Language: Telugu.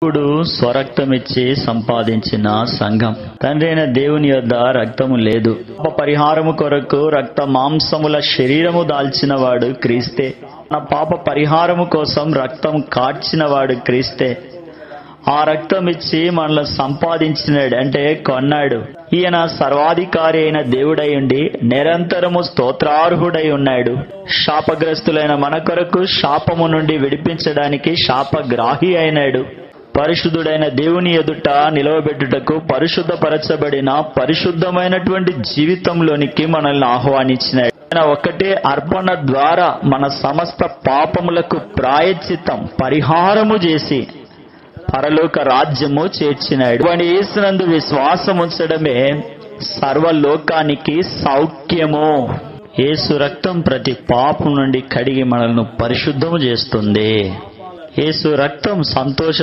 దేవుడు స్వరక్తమిచ్చి సంపాదించిన సంఘం. తండ్రి అయిన దేవుని యొద్ద రక్తము లేదు. పాప పరిహారము కొరకు రక్త మాంసముల శరీరము దాల్చిన వాడు క్రీస్తే. నా పాప పరిహారము కోసం రక్తం కార్చిన వాడు క్రీస్తే. ఆ రక్తం ఇచ్చి మనల్ని సంపాదించినాడు, అంటే కొన్నాడు. ఈయన సర్వాధికారి అయిన దేవుడై ఉండి నిరంతరము స్తోత్రార్హుడై ఉన్నాడు. శాపగ్రస్తులైన మన కొరకు శాపము నుండి విడిపించడానికి శాపగ్రాహి అయినాడు. పరిశుద్ధుడైన దేవుని ఎదుట నిలవబెట్టుటకు పరిశుద్ధపరచబడిన పరిశుద్ధమైనటువంటి జీవితంలోనికి మనల్ని ఆహ్వానించినాడు. ఆయన ఒక్కటే అర్పణ ద్వారా మన సమస్త పాపములకు ప్రాయశ్చిత్తం పరిహారము చేసి పరలోక రాజ్యము చేర్చినాడు. వాని యేసునందు విశ్వాసం ఉంచడమే సర్వలోకానికి సౌఖ్యము. యేసు రక్తం ప్రతి పాపం నుండి కడిగి మనల్ని పరిశుద్ధము చేస్తుంది. యేసు రక్తం సంతోష